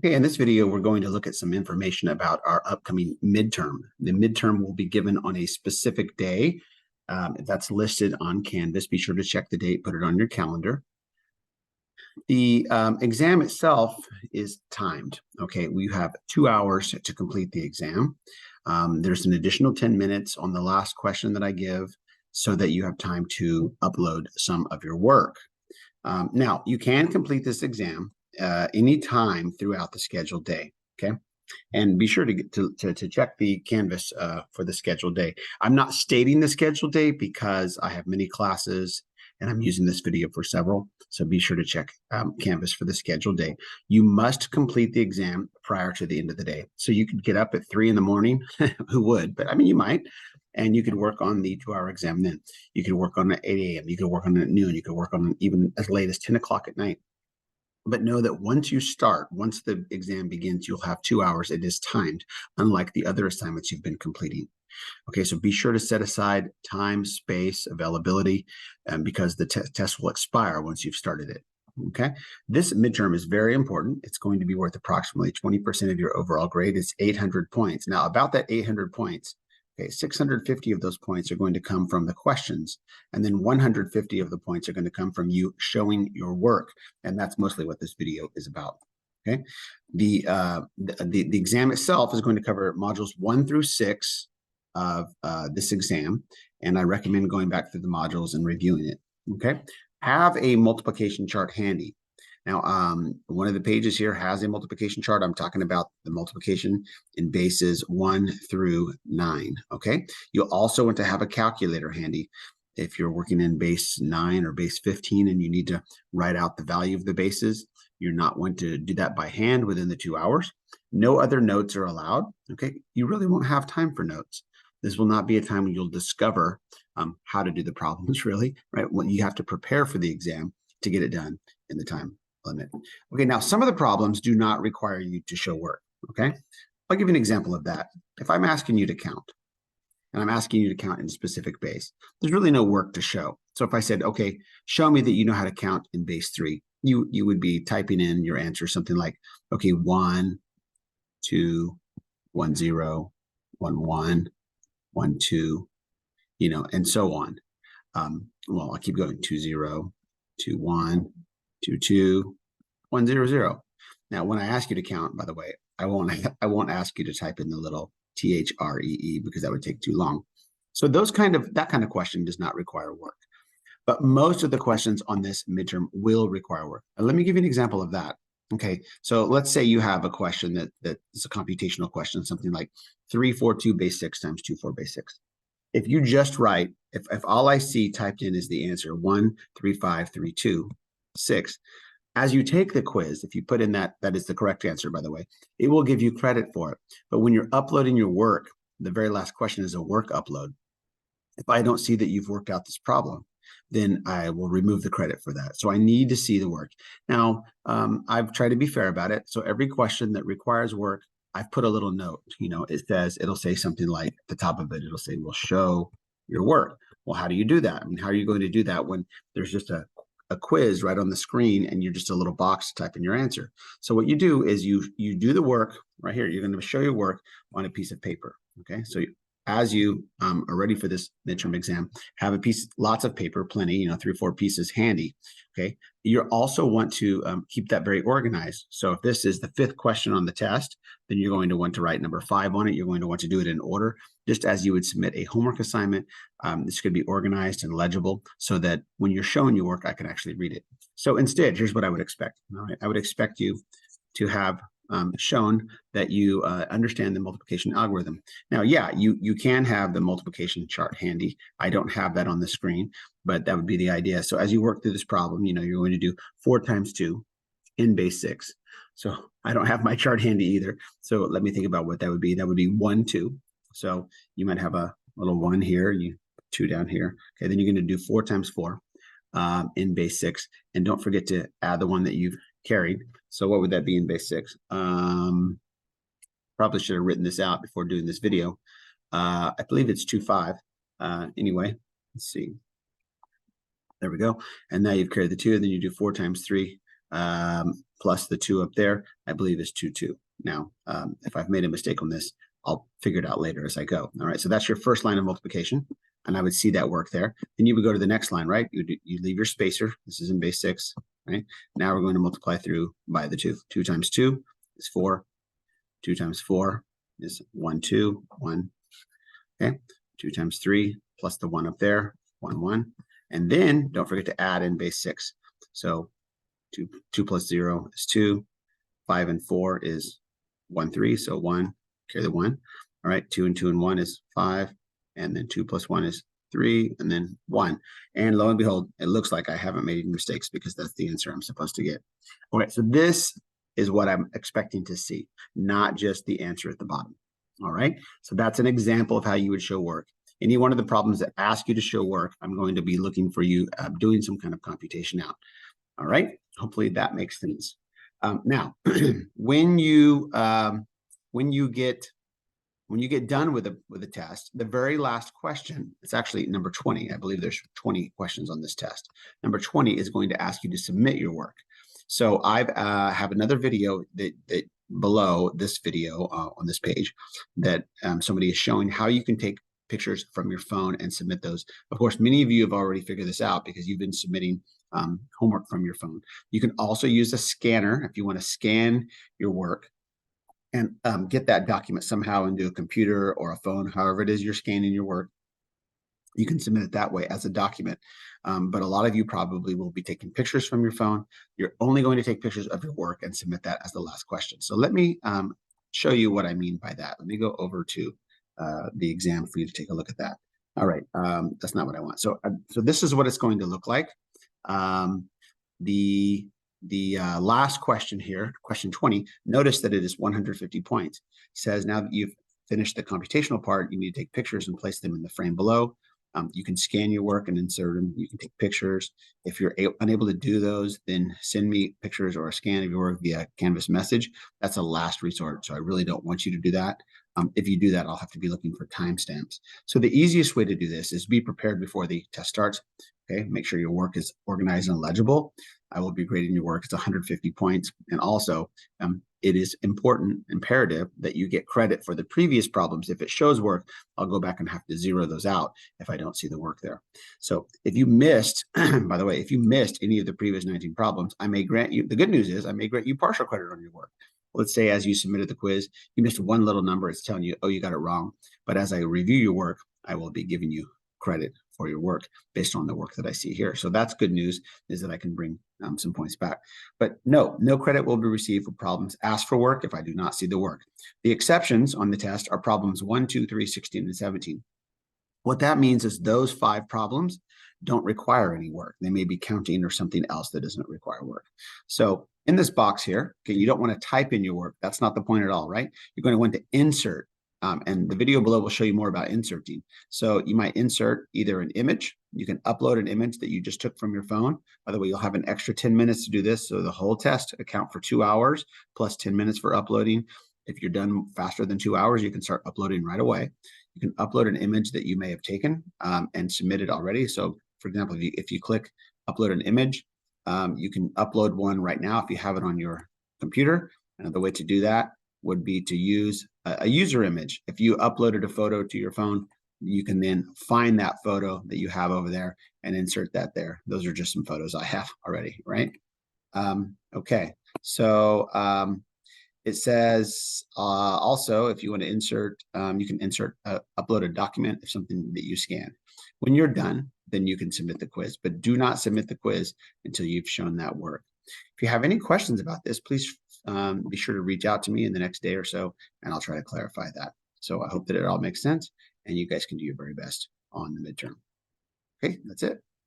Okay, in this video, we're going to look at some information about our upcoming midterm. The midterm will be given on a specific day that's listed on Canvas. Be sure to check the date, put it on your calendar. The exam itself is timed. Okay, we have 2 hours to complete the exam. There's an additional 10 minutes on the last question that I give so that you have time to upload some of your work. Now, you can complete this exam any time throughout the scheduled day, okay? And be sure to check the Canvas for the scheduled day. I'm not stating the scheduled day because I have many classes and I'm using this video for several. So be sure to check Canvas for the scheduled day. You must complete the exam prior to the end of the day. So you could get up at 3 in the morning, who would, but I mean, you might, and you could work on the 2-hour exam then. You could work on it at 8 a.m. You could work on it at noon. You could work on it even as late as 10 o'clock at night. But know that once the exam begins, you'll have 2 hours. It is timed, unlike the other assignments you've been completing. Okay, so be sure to set aside time, space, availability, because the test will expire once you've started it. Okay, this midterm is very important. It's going to be worth approximately 20% of your overall grade. It's 800 points. Now, about that 800 points, okay, 650 of those points are going to come from the questions, and then 150 of the points are going to come from you showing your work, and that's mostly what this video is about. Okay, the exam itself is going to cover modules 1 through 6 of this exam, and I recommend going back through the modules and reviewing it. Okay, have a multiplication chart handy. Now, one of the pages here has a multiplication chart. I'm talking about the multiplication in bases 1 through 9, okay? You'll also want to have a calculator handy. If you're working in base 9 or base 15 and you need to write out the value of the bases, you're not want to do that by hand within the 2 hours. No other notes are allowed, okay? You really won't have time for notes. This will not be a time when you'll discover how to do the problems, really, right? When you have to prepare for the exam to get it done in the time limit. Okay, now some of the problems do not require you to show work, okay? I'll give you an example of that. If I'm asking you to count, and I'm asking you to count in a specific base, there's really no work to show. So if I said, okay, show me that you know how to count in base 3, you would be typing in your answer, something like, okay, 1, 2, 1, 0, 1, 1, 1, 2, you know, and so on. Well, I'll keep going, 2, 0, 2, 1, 2, 2, 1, 0, 0. Now, when I ask you to count, by the way, I won't ask you to type in the little THREE because that would take too long. So that kind of question does not require work. But most of the questions on this midterm will require work. And let me give you an example of that. Okay, so let's say you have a question that is a computational question, something like 342 base 6 times 24 base 6. If you just write, if all I see typed in is the answer 13532 6, as you take the quiz, if you put in that is the correct answer, by the way, it will give you credit for it. But when you're uploading your work, the very last question is a work upload. If I don't see that you've worked out this problem, then I will remove the credit for that. So I need to see the work. Now, I've tried to be fair about it. So every question that requires work, I've put a little note, you know, it'll say something like at the top of it, it'll say, well, show your work. Well, how do you do that? I mean, how are you going to do that when there's just a quiz right on the screen and you're just a little box to type in your answer? So what you do is you do the work right here. You're going to show your work on a piece of paper. Okay, so as you are ready for this midterm exam, have lots of paper, plenty, you know, 3 or 4 pieces handy. Okay, you also want to keep that very organized. So if this is the 5th question on the test, then you're going to want to write number 5 on it. You're going to want to do it in order, just as you would submit a homework assignment. This could be organized and legible so that when you're showing your work, I can actually read it. So instead, here's what I would expect. All right, I would expect you to have shown that you understand the multiplication algorithm. Now, yeah, you can have the multiplication chart handy. I don't have that on the screen, but that would be the idea. So as you work through this problem, you know, you're going to do 4 times 2 in base 6. So I don't have my chart handy either. So let me think about what that would be. That would be 1, 2. So you might have a little 1 here, and you 2 down here. Okay, then you're going to do 4 times 4 in base 6. And don't forget to add the one that you've carried. So what would that be in base 6? Probably should have written this out before doing this video. I believe it's 2, 5. Anyway, let's see. There we go. And now you've carried the 2, and then you do 4 times 3 plus the 2 up there, I believe is 2, 2. Now, if I've made a mistake on this, I'll figure it out later as I go. All right, so that's your first line of multiplication, and I would see that work there. Then you would go to the next line, right? You leave your spacer. This is in base 6, right? Now we're going to multiply through by the 2. 2 times 2 is 4. 2 times 4 is 1, 2, 1. Okay, 2 times 3 plus the 1 up there, 1, 1. And then don't forget to add in base 6. So 2 plus 0 is 2. 5 and 4 is 1, 3. So 1, carry the 1. All right, 2 and 2 and 1 is 5. And then 2 plus 1 is 3, and then 1. And lo and behold, it looks like I haven't made any mistakes because that's the answer I'm supposed to get. All right, so this is what I'm expecting to see, not just the answer at the bottom. All right, so that's an example of how you would show work. Any one of the problems that ask you to show work, I'm going to be looking for you doing some kind of computation out. All right, hopefully that makes sense. Now, when you get done with the test, the very last question, it's actually number 20. I believe there's 20 questions on this test. Number 20 is going to ask you to submit your work. So I have another video that below this video on this page that somebody is showing how you can take pictures from your phone and submit those. Of course, many of you have already figured this out because you've been submitting homework from your phone. You can also use a scanner if you want to scan your work and get that document somehow into a computer or a phone, however it is you're scanning your work. You can submit it that way as a document. But a lot of you probably will be taking pictures from your phone. You're only going to take pictures of your work and submit that as the last question. So let me show you what I mean by that. Let me go over to the exam for you to take a look at that. All right, that's not what I want. So this is what it's going to look like. The last question here, question 20, notice that it is 150 points. It says now that you've finished the computational part, you need to take pictures and place them in the frame below. You can scan your work and insert them. You can take pictures. If you're unable to do those, then send me pictures or a scan of your work via Canvas message. That's a last resort, so I really don't want you to do that. If you do that, I'll have to be looking for timestamps. So the easiest way to do this is be prepared before the test starts. Okay, make sure your work is organized and legible. I will be grading your work. It's 150 points. And also, it is imperative that you get credit for the previous problems. If it shows work, I'll go back and have to zero those out if I don't see the work there. So if you missed, by the way, if you missed any of the previous 19 problems, I may grant you, the good news is I may grant you partial credit on your work. Let's say as you submitted the quiz, you missed one little number. It's telling you, oh, you got it wrong. But as I review your work, I will be giving you credit for your work based on the work that I see here. So that's good news, is that I can bring some points back. But no credit will be received for problems asked for work if I do not see the work. The exceptions on the test are problems 1, 2, 3, 16, and 17. What that means is those 5 problems don't require any work. They may be counting or something else that doesn't require work. So in this box here, okay, you don't want to type in your work. That's not the point at all, right? You're going to want to insert. And the video below will show you more about inserting. So you might insert either an image. You can upload an image that you just took from your phone. By the way, you'll have an extra 10 minutes to do this. So the whole test account for 2 hours plus 10 minutes for uploading. If you're done faster than 2 hours, you can start uploading right away. You can upload an image that you may have taken and submitted already. So for example, if you click upload an image, you can upload one right now if you have it on your computer. Another way to do that would be to use a user image. If you uploaded a photo to your phone, you can then find that photo that you have over there and insert that there. Those are just some photos I have already, right? Okay, so it says also, if you want to insert, you can upload a document of something that you scan. When you're done, then you can submit the quiz, but do not submit the quiz until you've shown that work. If you have any questions about this, please be sure to reach out to me in the next day or so, and I'll try to clarify that. So I hope that it all makes sense, and you guys can do your very best on the midterm. Okay, that's it.